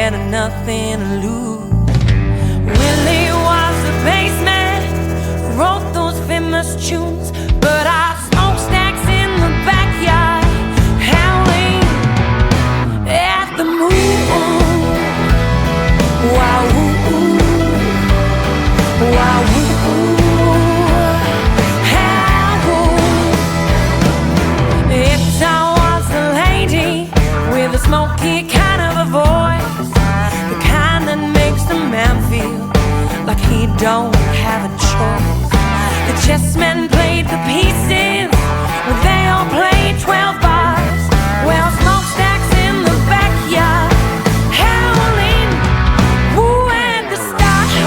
scared of nothing to lose. Willie was the bassman who wrote those famous tunes, but I smokestacks in the backyard, howling at the moon. Wow, wow, smoky kind of a voice, the kind that makes the man feel like he don't have a choice. The chessmen played the pieces, well, they all played 12 bars. Well, smokestacks in the backyard, howling, woo at the stars.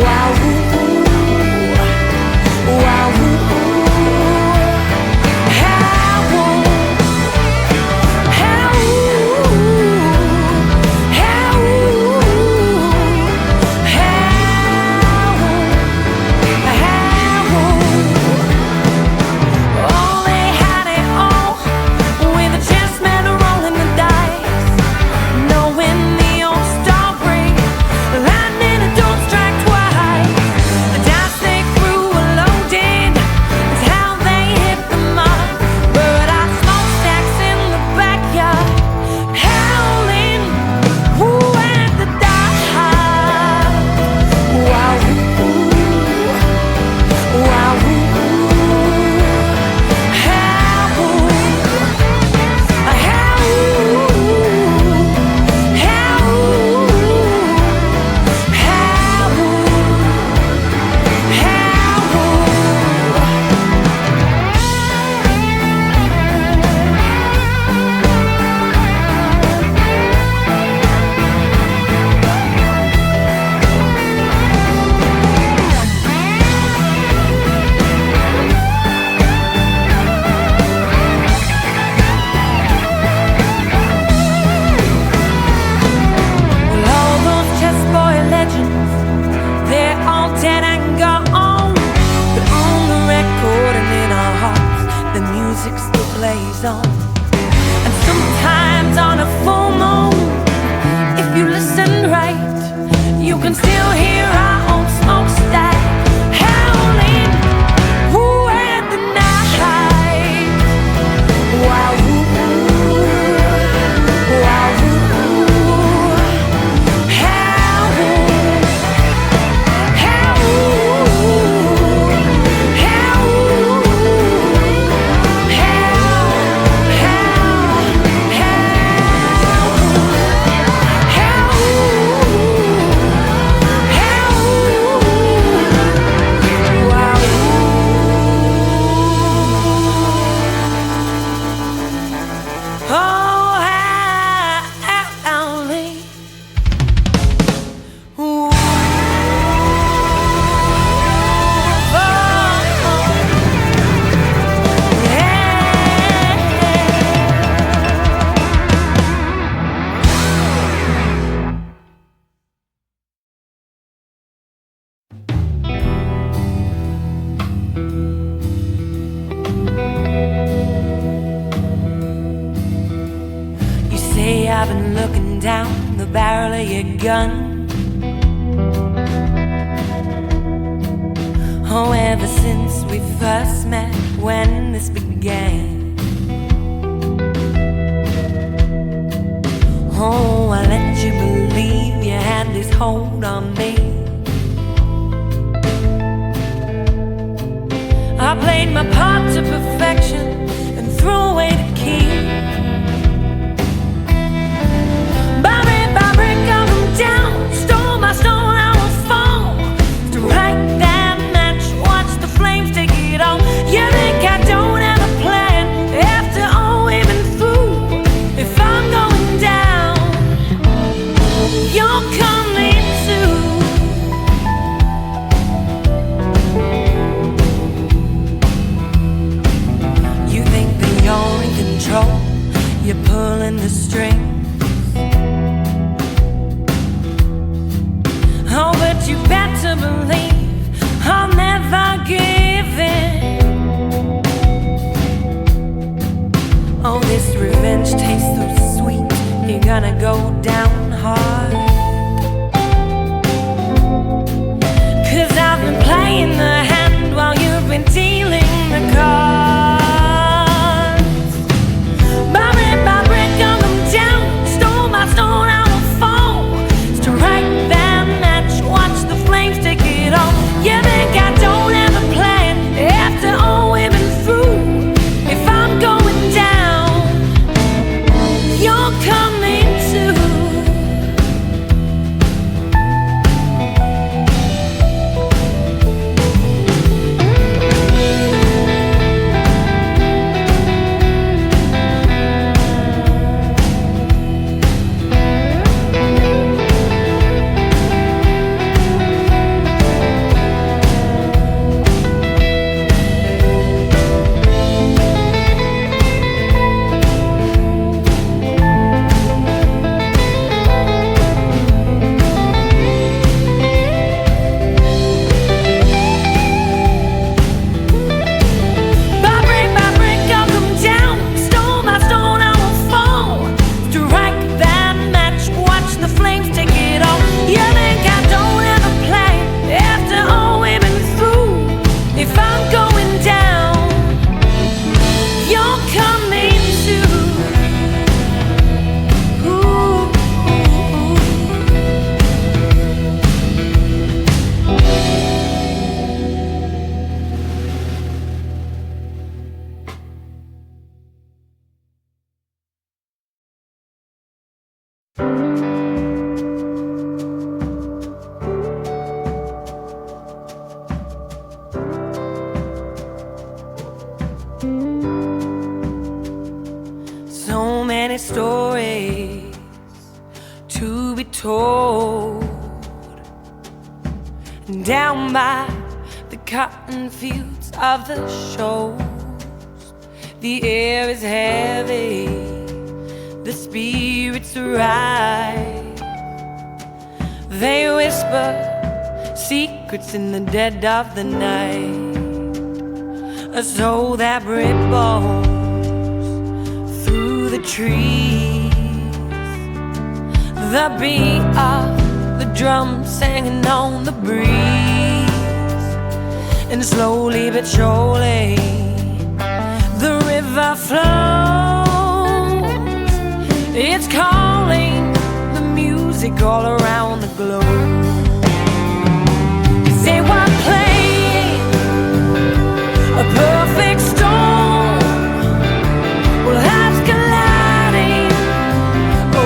Wow, wow, on. And sometimes on a full moon, if you listen right, you can still hear our own smokestack howling, woo at the night. Wow, wow, I've been looking down the barrel of your gun. Oh, ever since we first met, when this began. Oh, I let you believe you had this hold on me. I played my part to perfection and threw away the key. Down, stone by stone I will fall to right that match, watch the flames take it on. You think I don't have a plan after all we've been through? If I'm going down, you're coming too. You think that you're in control, So many stories to be told. Down by the cotton fields of the shores, the air is heavy, the spirits rise. They whisper secrets in the dead of the night, a soul that ripples through the trees, the beat of the drums singing on the breeze, and slowly but surely the river flows. It's calling the music all around the globe. 'Cause they were playing a perfect storm. Well, hearts colliding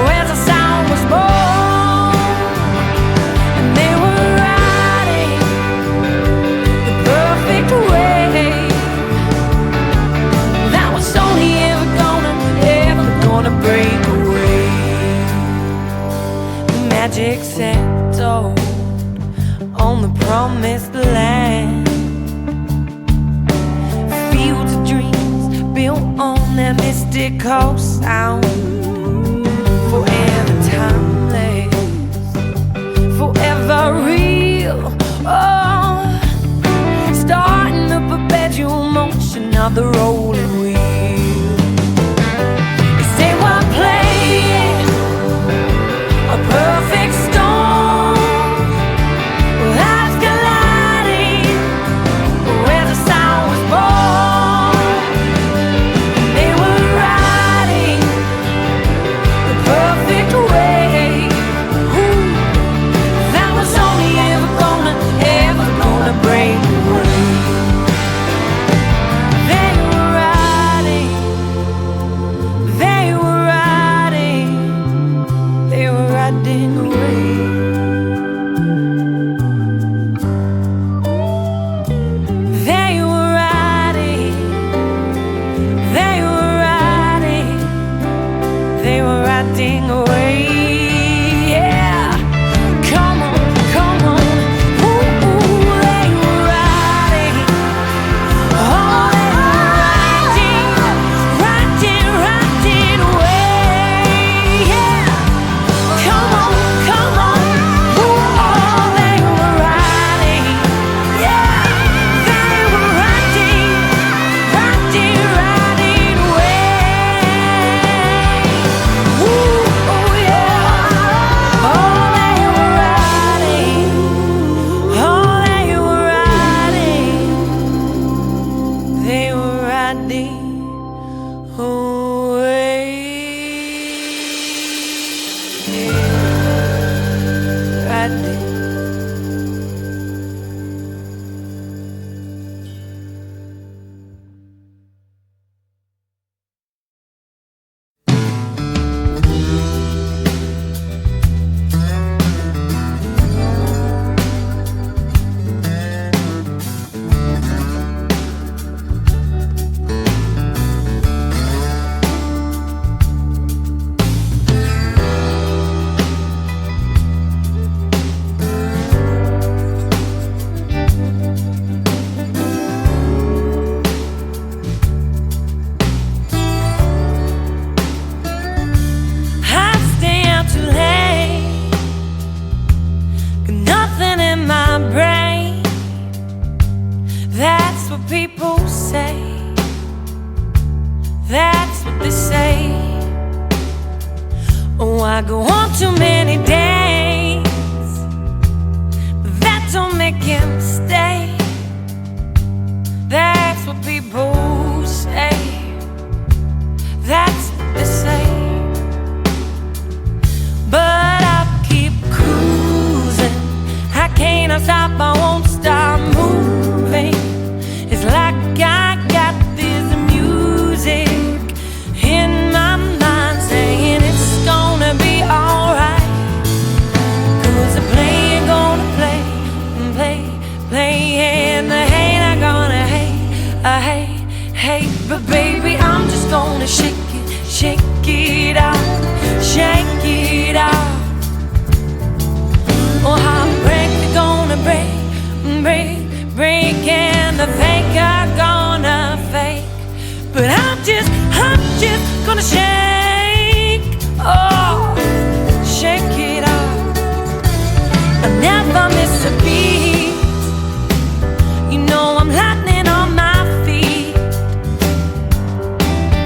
where the sound was born, and they were riding the perfect wave that was only ever gonna break away. The magic settled on the promised land, fields of dreams built on that mystical sound. Forever timeless, forever real. Oh, starting the perpetual motion of the rolling wheel. 'Cause they were playing a perfect storm. Lives colliding where the sound was born. They were riding the perfect wave. Ooh, that was only ever gonna break away. They were riding, they were riding, they were riding away. They were riding, they were riding, they were riding away. Yeah, come on, come on. Ooh, ooh, they were riding. Oh, they were riding, riding away. Yeah, come on, come on. Ooh, oh, they were riding. Yeah, they were riding, riding away. Ooh, oh yeah. Oh, they were riding. Oh, they were riding. They were riding away. Riding. I stay out too late, got nothing in my brain. That's what people say. That's what they say. Oh, I go on too many days, but that don't make him stay. That's what people say. That's what they say. But I'll keep cruising. I can't stop, I won't stop moving. It's like I got this music in my mind saying it's gonna be alright. hey, but baby, I'm just gonna shake it out, shake it out. Oh, heartbreak, they're gonna break, and the fake are gonna fake. But I'm just gonna shake, oh, shake it out. I never miss a beat. You know I'm lightning on my feet.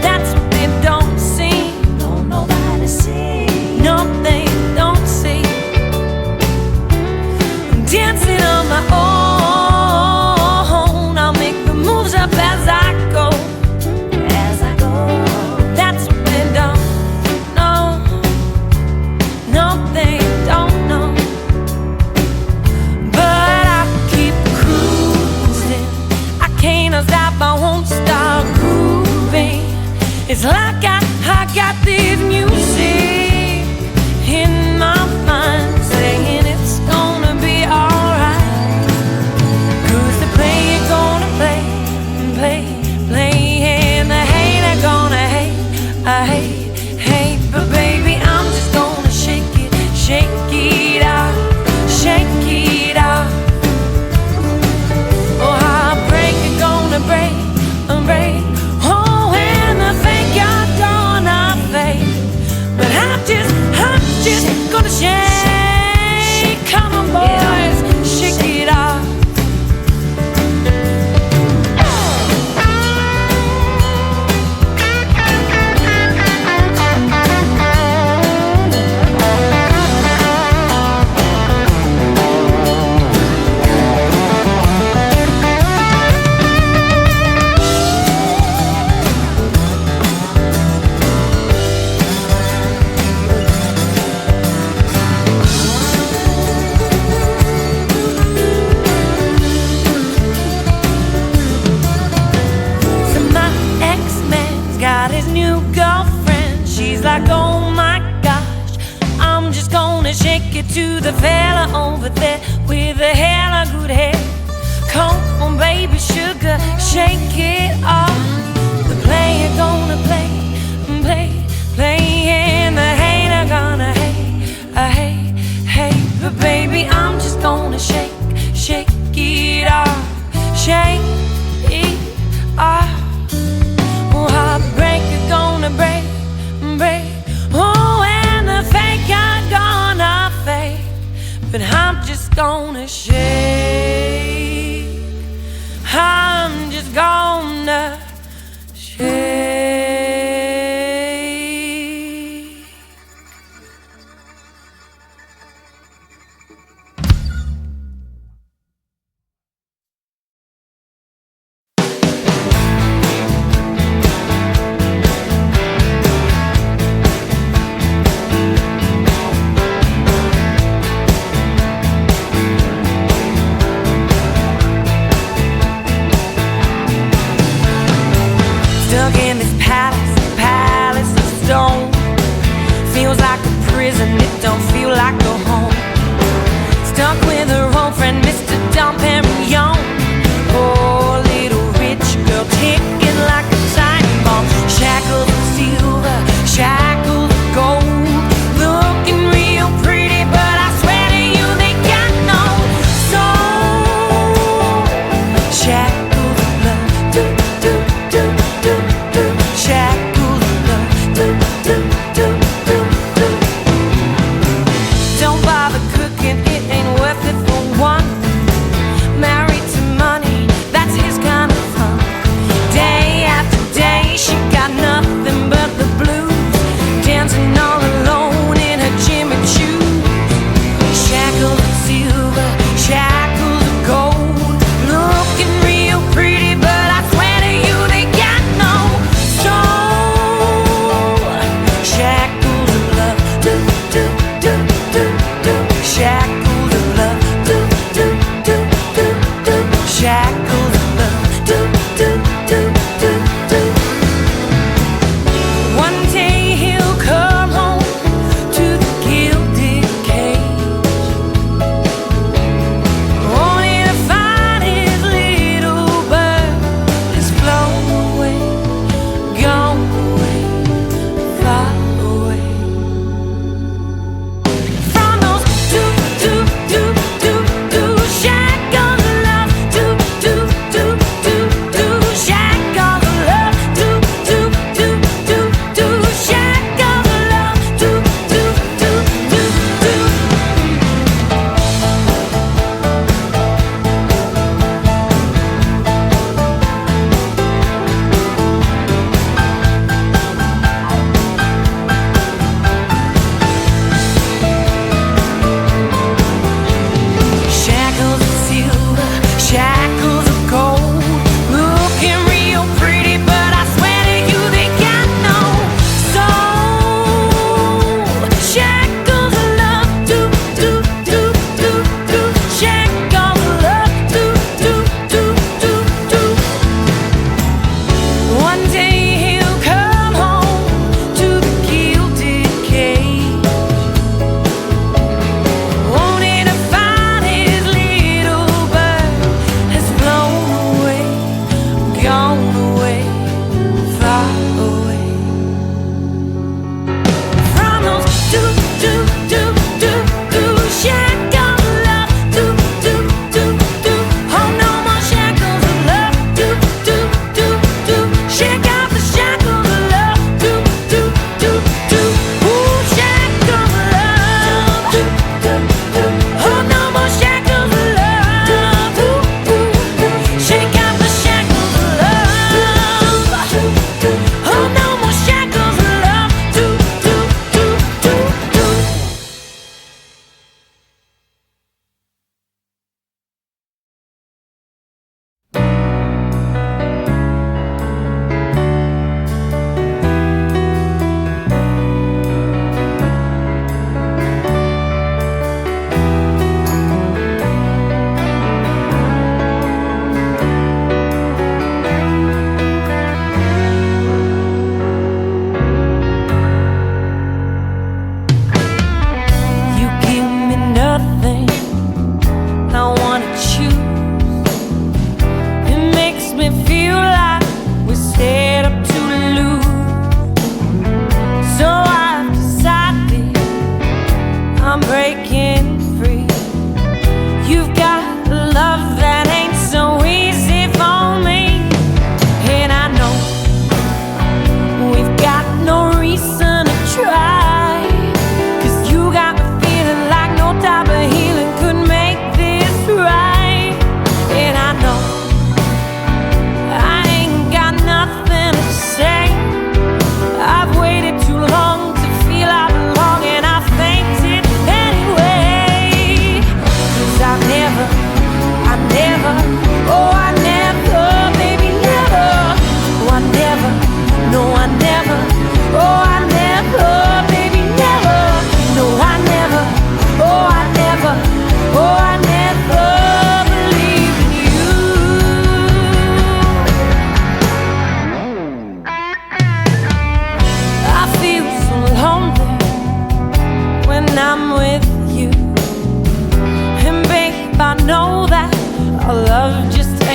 That's what they don't see. Don't nobody see. No, they don't see. I'm dancing on my own. I'll make the moves up as I go. As I go. That's what they don't know. No, they don't know. But I keep cruising. I can't stop, I won't stop grooving. It's like I got this music in my mind saying it's gonna be alright. 'Cause the player gonna play, and the hater gonna hate. I hate, but baby, I'm just gonna shake it out, shake it out. Oh, heartbreak is gonna break. Oh, and the fake are gonna fade. But I'm just gonna shake. Come on, boys, shake it off. So my ex-man's got his new girlfriend. She's like, oh my gosh, I'm just gonna shake it to the fella over there with the hella good hair. Come on, baby, sugar, shake it off. The player gonna play, and the hater gonna hate. I hate, but baby, I'm just gonna shake it off, shake it off. Oh, heartbreak is gonna break. Oh, and the fake are gonna fade. But I'm just gonna shake. I'm just gonna shake.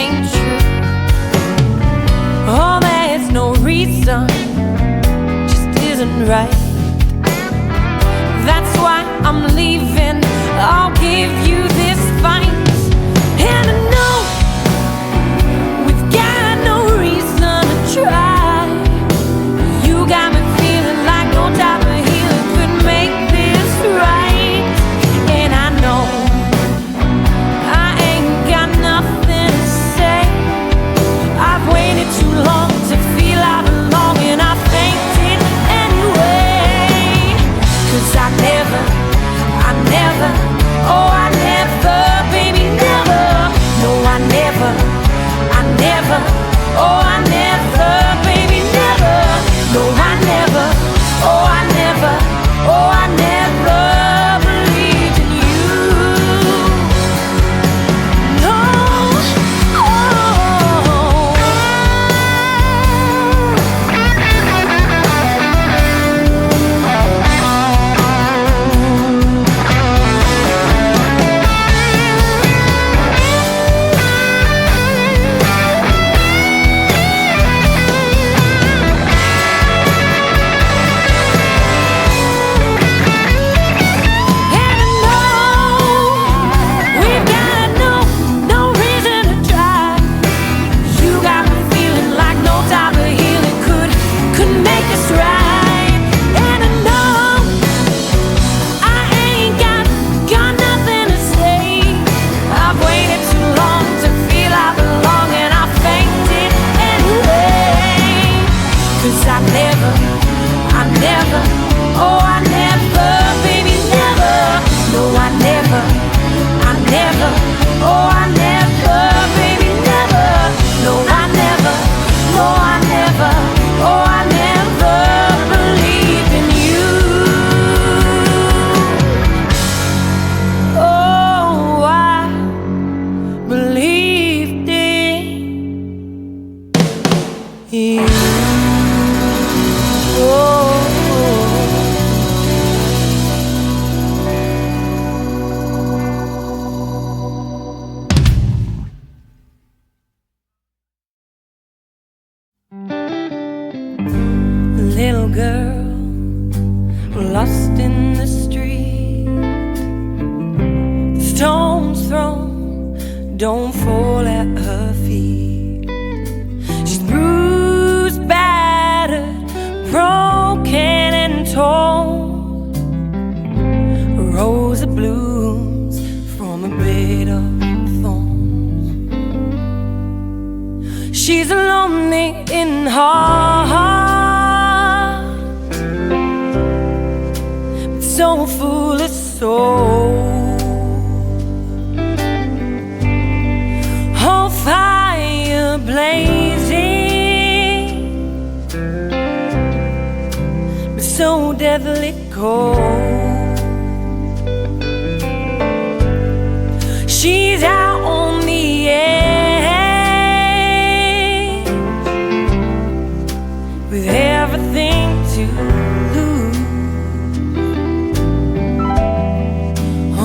ain't true. Oh, there's no reason, just isn't right. That's why I'm leaving. I'll give you this fight. And I know we've got no reason to try. You got me feeling like no type of healing could make this right. And I know I ain't got nothing to say. I've waited too long to feel I belong, and I faked it anyway. 'Cause I never, oh I never, baby never. No, I never, oh I never, baby never. No, I never, oh I never, oh I never believed in you. No, little girl lost in the street. Stones thrown don't fall at her feet. She's bruised, battered, broken and torn. A rose of blooms from a bed of thorns. She's lonely in heart, so full of soul. Oh, fire blazing, but so deadly cold. She's out on the edge with everything to lose.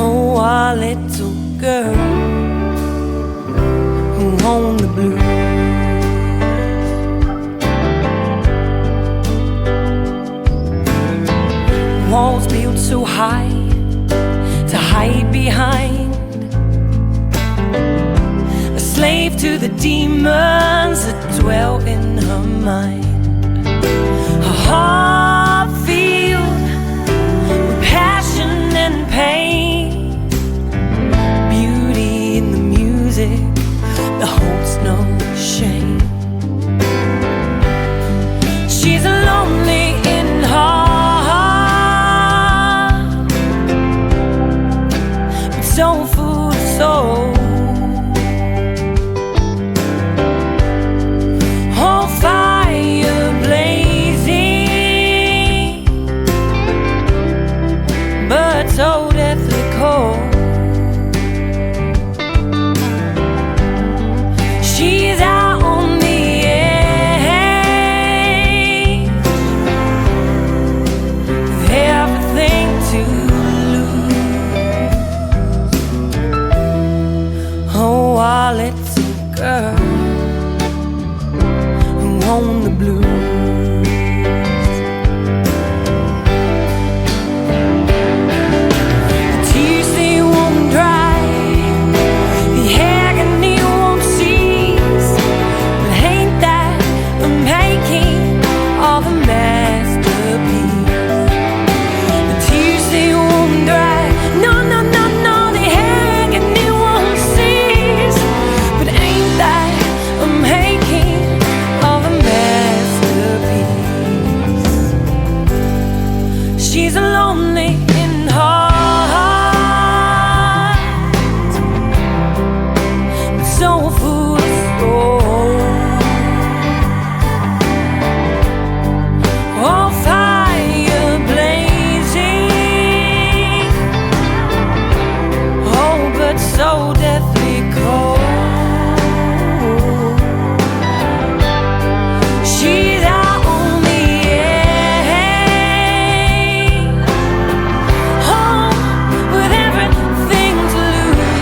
Oh, our little girl who owned the blues. Walls built so high to hide behind, a slave to the demons that dwell in her mind. Her heart filled with passion and pain, beauty in the music that holds no shame. She's lonely in heart, but so full of soul. Oh, fire blazing, girl who owned the blues. The tears they won't dry, the agony won't cease. But ain't that the making of a masterpiece? The tears they won't dry, no, no, no, no, the agony won't cease. But ain't that the making of a masterpiece? She's a lonely in heart, but so full of soul. Oh, fire blazing, oh, but so deathly cold. She's our only aim, home with everything to lose.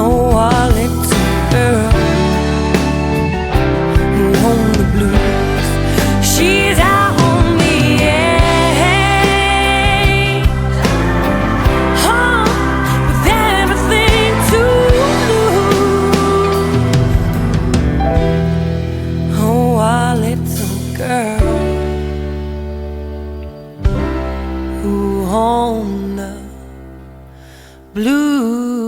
Oh, our little girl who owned the blues. She's our only aim, home with everything to lose. Oh, our little girl who owned the blues.